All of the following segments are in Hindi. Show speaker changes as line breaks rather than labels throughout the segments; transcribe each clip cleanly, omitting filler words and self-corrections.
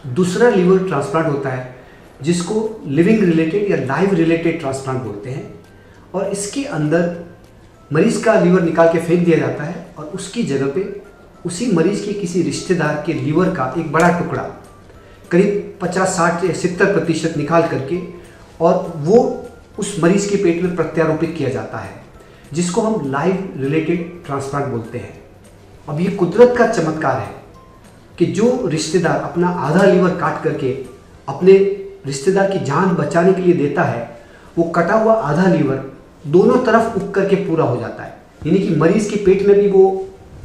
दूसरा लीवर ट्रांसप्लांट होता है जिसको लिविंग रिलेटेड या लाइव रिलेटेड ट्रांसप्लांट बोलते हैं, और इसके अंदर मरीज का लीवर निकाल के फेंक दिया जाता है और उसकी जगह पे उसी मरीज के किसी रिश्तेदार के लीवर का एक बड़ा टुकड़ा करीब 50, 60 या 70% निकाल करके और वो उस मरीज के पेट में प्रत्यारोपित किया जाता है, जिसको हम लाइव रिलेटेड ट्रांसप्लांट बोलते हैं। अब ये कुदरत का चमत्कार है कि जो रिश्तेदार अपना आधा लीवर काट करके अपने रिश्तेदार की जान बचाने के लिए देता है, वो कटा हुआ आधा लीवर दोनों तरफ उग करके पूरा हो जाता है। यानी कि मरीज के पेट में भी वो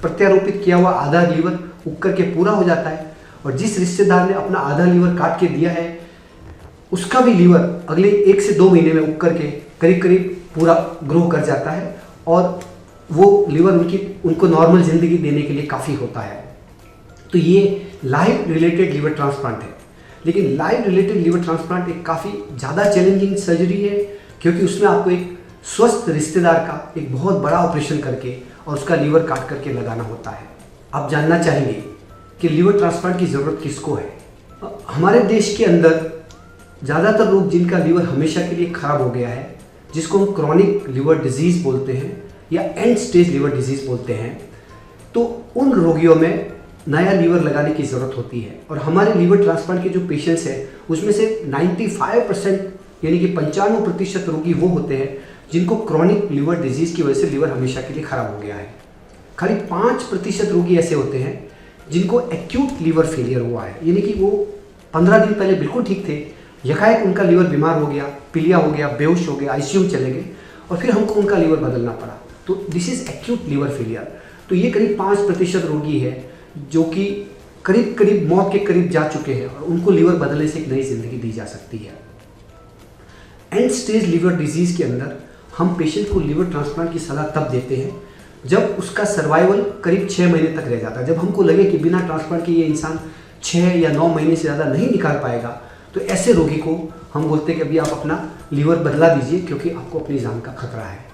प्रत्यारोपित किया हुआ आधा लीवर उग करके पूरा हो जाता है, और जिस रिश्तेदार ने अपना आधा लीवर काट के दिया है उसका भी लीवर अगले 1 से 2 महीने में उग करके करीब करीब पूरा ग्रो कर जाता है, और वो लीवर उनको नॉर्मल ज़िंदगी देने के लिए काफ़ी होता है। तो ये लाइव रिलेटेड लीवर ट्रांसप्लांट है। लेकिन लाइव रिलेटेड लीवर ट्रांसप्लांट एक काफ़ी ज़्यादा चैलेंजिंग सर्जरी है, क्योंकि उसमें आपको एक स्वस्थ रिश्तेदार का एक बहुत बड़ा ऑपरेशन करके और उसका लीवर काट करके लगाना होता है। आप जानना चाहेंगे कि लीवर ट्रांसप्लांट की ज़रूरत किसको है। हमारे देश के अंदर ज़्यादातर लोग जिनका लीवर हमेशा के लिए ख़राब हो गया है, जिसको हम क्रॉनिक लीवर डिजीज़ बोलते हैं या एंड स्टेज लीवर डिजीज़ बोलते हैं, तो उन रोगियों में नया लीवर लगाने की ज़रूरत होती है। और हमारे लीवर ट्रांसप्लांट के जो पेशेंट्स हैं उसमें से 95% यानी कि 95% रोगी वो होते हैं जिनको क्रॉनिक लीवर डिजीज़ की वजह से लीवर हमेशा के लिए ख़राब हो गया है। खाली 5% रोगी ऐसे होते हैं जिनको एक्यूट लीवर फेलियर हुआ है, यानी कि वो 15 दिन पहले बिल्कुल ठीक थे, यकाएक उनका लीवर बीमार हो गया, पीलिया हो गया, बेहोश हो गया, आईसीयू में चले गए और फिर हमको उनका लीवर बदलना पड़ा। तो this is acute liver failure. तो ये करीब 5% रोगी है जो कि करीब करीब मौत के करीब जा चुके हैं और उनको लीवर बदलने से एक नई जिंदगी दी जा सकती है। एंड स्टेज लीवर डिजीज़ के अंदर हम पेशेंट को लीवर ट्रांसप्लांट की सलाह तब देते हैं जब उसका सर्वाइवल करीब 6 महीने तक रह जाता है। जब हमको लगे कि बिना ट्रांसप्लांट के ये इंसान 6 या 9 महीने से ज़्यादा नहीं निकाल पाएगा, तो ऐसे रोगी को हम बोलते हैं कि अभी आप अपना लीवर बदला दीजिए, क्योंकि आपको अपनी जान का खतरा है।